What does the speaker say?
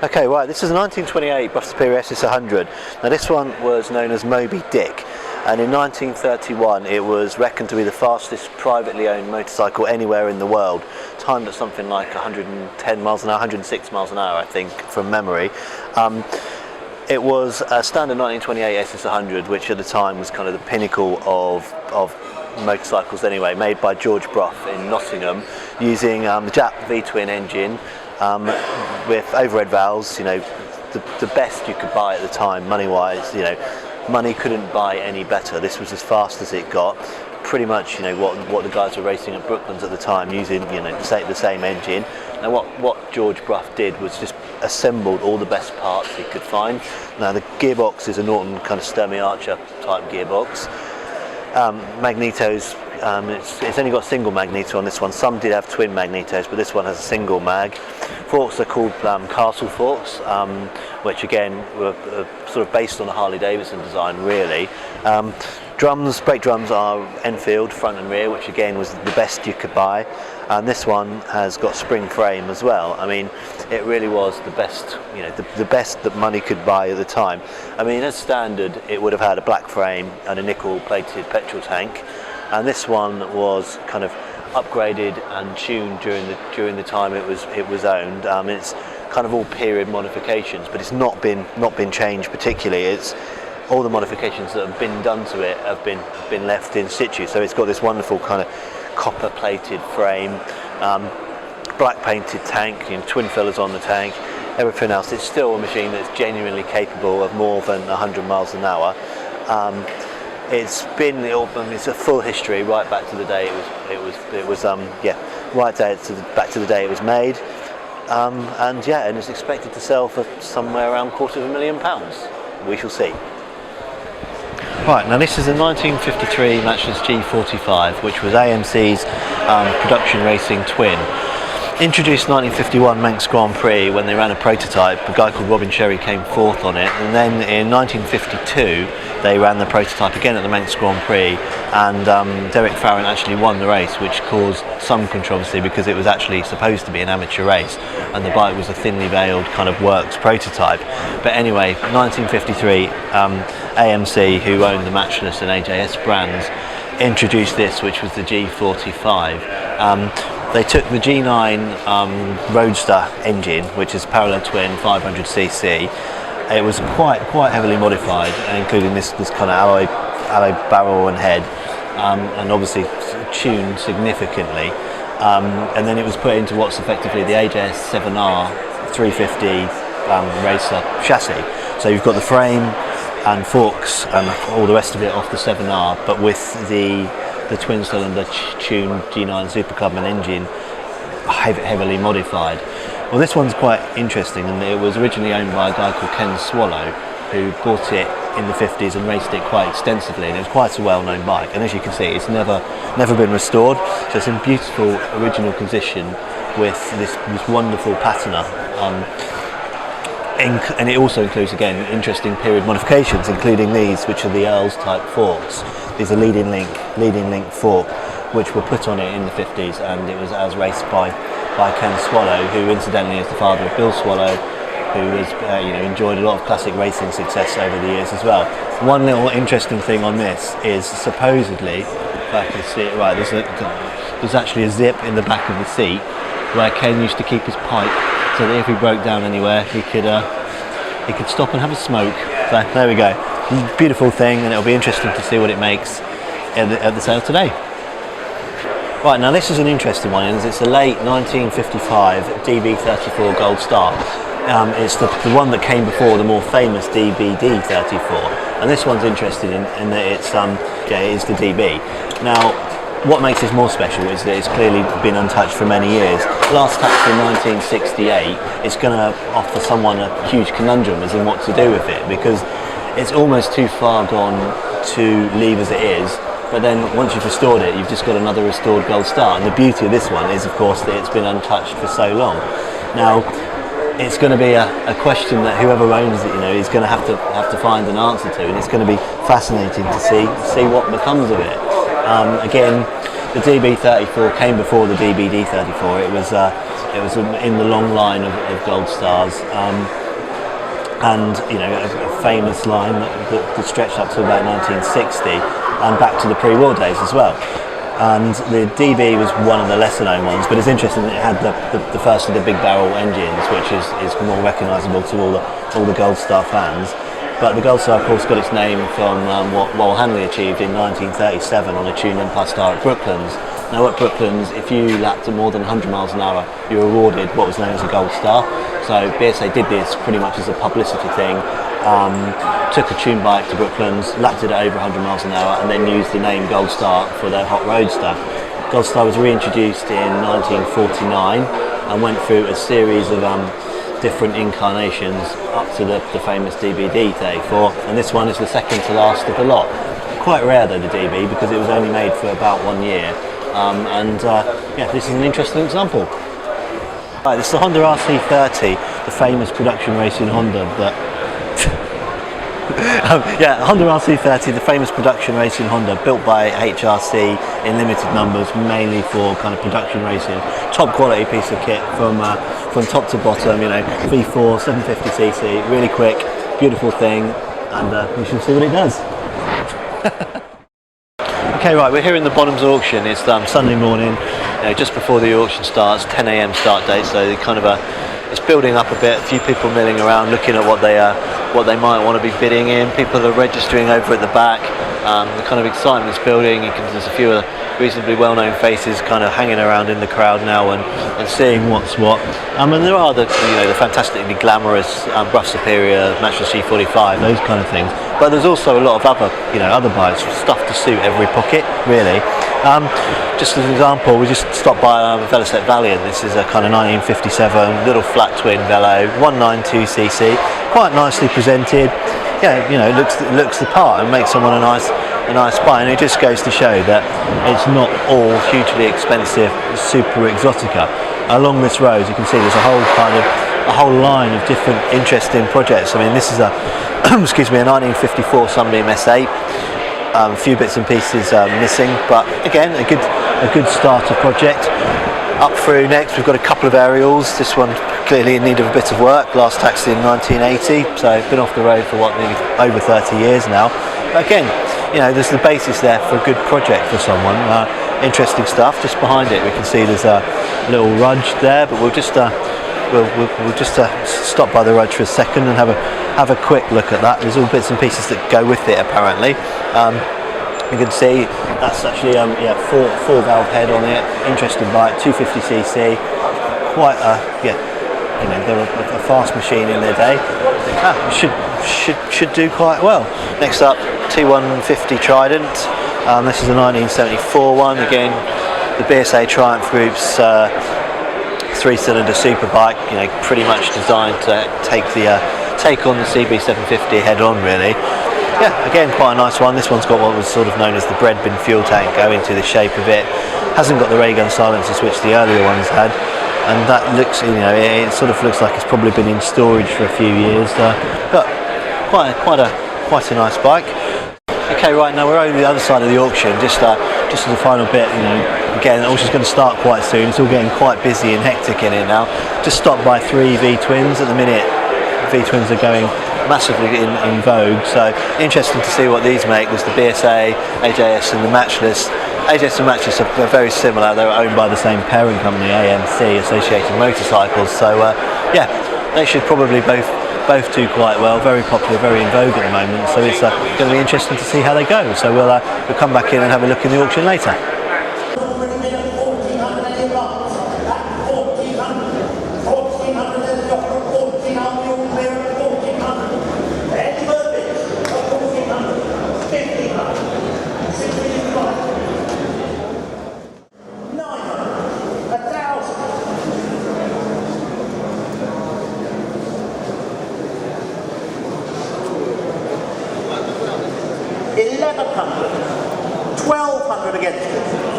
Okay, right, this is a 1928 Brough Superior SS100. Now this one was known as Moby Dick, and in 1931 it was reckoned to be the fastest privately owned motorcycle anywhere in the world, timed at something like 110 miles an hour, 106 miles an hour I think from memory. It was a standard 1928 SS100, which at the time was kind of the pinnacle of motorcycles anyway, made by George Brough in Nottingham, using the Jap V-twin engine with overhead valves. You know, the best you could buy at the time, money-wise. You know, money couldn't buy any better. This was as fast as it got. Pretty much, you know, what the guys were racing at Brooklands at the time, using, you know, the same engine. Now what George Brough did was just assembled all the best parts he could find. Now the gearbox is a Norton kind of Sturmey Archer type gearbox. Magnetos, it's only got single magneto on this one. Some did have twin magnetos, but this one has a single mag. Forks are called Castle forks, which again were sort of based on a Harley Davidson design really. Brake drums are Enfield, front and rear, which again was the best you could buy. And this one has got spring frame as well. I mean, it really was the best, you know, the best that money could buy at the time. I mean, as standard, it would have had a black frame and a nickel-plated petrol tank. And this one was kind of upgraded and tuned during the time it was owned. It's kind of all period modifications, but it's not been changed particularly. It's all the modifications that have been done to it have been left in situ. So it's got this wonderful kind of copper plated frame, black painted tank, you know, twin fillers on the tank, everything else. It's still a machine that's genuinely capable of more than 100 miles an hour. It's a full history right back to the day back to the day it was made, and it's expected to sell for somewhere around £250,000. We shall see. Right, now this is a 1953 matchless G45, which was AMC's production racing twin. Introduced 1951 Manx Grand Prix when they ran a prototype. A guy called Robin Sherry came fourth on it, and then in 1952 they ran the prototype again at the Manx Grand Prix, and Derek Farron actually won the race, which caused some controversy because it was actually supposed to be an amateur race and the bike was a thinly veiled kind of works prototype. But anyway, 1953, AMC, who owned the Matchless and AJS brands, introduced this, which was the G45. They took the G9 Roadster engine, which is parallel twin 500cc. It was quite heavily modified, including this kind of alloy barrel and head, and obviously tuned significantly. And then it was put into what's effectively the AJS 7R 350 racer chassis. So you've got the frame and forks and all the rest of it off the 7R, but with the twin cylinder tuned G9 Super Clubman engine heavily modified. Well, this one's quite interesting, and it was originally owned by a guy called Ken Swallow, who bought it in the 50s and raced it quite extensively, and it was quite a well-known bike. And as you can see, it's never been restored, so it's in beautiful original condition with this wonderful patina. And it also includes, again, interesting period modifications, including these, which are the Earls type forks. These are leading link fork, which were put on it in the 50s, and it was as raced by Ken Swallow, who incidentally is the father of Bill Swallow, who has enjoyed a lot of classic racing success over the years as well. One little interesting thing on this is supposedly, if I can see it right, there's actually a zip in the back of the seat where Ken used to keep his pipe, so that if he broke down anywhere, he could stop and have a smoke. So there we go. Beautiful thing, and it'll be interesting to see what it makes at the sale today. Right, now this is an interesting one. It's a late 1955 DB34 Gold Star. It's the one that came before the more famous DBD34, and this one's interesting in that it is the DB. Now, what makes this more special is that it's clearly been untouched for many years. Last touched in 1968. It's going to offer someone a huge conundrum as in what to do with it, because it's almost too far gone to leave as it is, but then once you've restored it, you've just got another restored Gold Star. And the beauty of this one is, of course, that it's been untouched for so long. Now, it's going to be a question that whoever owns it, is going to have to find an answer to, and it's going to be fascinating to see what becomes of it. Again, the DB34 came before the DBD34. It was in the long line of Gold Stars, and you know, a famous line that stretched up to about 1960 and back to the pre-war days as well. And the DB was one of the lesser known ones, but it's interesting that it had the first of the big barrel engines, which is more recognisable to all the Gold Star fans. But the Gold Star, of course, got its name from what Will Hanley achieved in 1937 on a tune-in plus star at Brooklands. Now at Brooklands, if you lapped at more than 100 miles an hour, you were awarded what was known as a Gold Star. So BSA did this pretty much as a publicity thing. Took a tune bike to Brooklands, lapped it at over 100 miles an hour, and then used the name Gold Star for their hot roadster. Gold Star was reintroduced in 1949 and went through a series of different incarnations up to the famous DB34, and this one is the second to last of the lot. Quite rare though, the DB, because it was only made for about 1 year, yeah, this is an interesting example. Right, this is the Honda RC30, the famous production racing Honda that yeah, Honda RC30, the famous production racing Honda, built by HRC in limited numbers, mainly for kind of production racing. Top quality piece of kit from top to bottom. You know, V4, 750cc, really quick, beautiful thing, and we shall see what it does. Okay, right, we're here in the Bonhams Auction. It's Sunday morning, you know, just before the auction starts, 10 AM start date. So kind of it's building up a bit. A few people milling around, looking at what they might want to be bidding in. People are registering over at the back. The kind of excitement's building. There's a few reasonably well-known faces kind of hanging around in the crowd now and seeing what's what. And there are the fantastically glamorous Brough Superior, matchless G45, those kind of things. But there's also a lot of other bikes, stuff to suit every pocket, really. Just as an example, we just stopped by Velocet Valiant. This is a kind of 1957 little flat twin velo, 192cc, quite nicely presented. Yeah, you know, looks the part and makes someone a nice buy. And it just goes to show that it's not all hugely expensive super exotica. Along this road, you can see there's a whole line of different interesting projects. I mean, this is a excuse me, a 1954 Sunbeam S8. A few bits and pieces missing, but again, a good starter project. Up through next, we've got a couple of aerials. This one clearly in need of a bit of work. Last taxed in 1980, so it's been off the road for nearly over 30 years now. But again, you know, there's the basis there for a good project for someone. Interesting stuff. Just behind it, we can see there's a little Rudge there, but we'll just stop by the Rudge for a second and have a quick look at that. There's all bits and pieces that go with it apparently. You can see that's actually four valve head on it. Interesting bike, 250cc. Quite they're a fast machine in their day. Should do quite well. Next up, T150 Trident. This is a 1974 one. Again, the BSA Triumph Group's 3-cylinder superbike. You know, pretty much designed to take on the CB750 head on, really. Yeah, again, quite a nice one. This one's got what was sort of known as the bread bin fuel tank going to the shape of it. Hasn't got the ray gun silencers which the earlier ones had, and that looks, you know, it sort of looks like it's probably been in storage for a few years. But quite a nice bike. Okay, right, now we're over the other side of the auction. Just as a final bit, you know, again, the auction's going to start quite soon. It's all getting quite busy and hectic in it now. Just stopped by 3 V-twins at the minute. V-twins are going massively in vogue, so interesting to see what these make. There's the BSA, AJS and the Matchless. AJS and Matchless are very similar. They're owned by the same parent company, AMC, Associated Motorcycles, so yeah, they should probably both do quite well. Very popular, very in vogue at the moment, so it's going to be interesting to see how they go. So we'll come back in and have a look in the auction later. $1,100, $1,200 against it.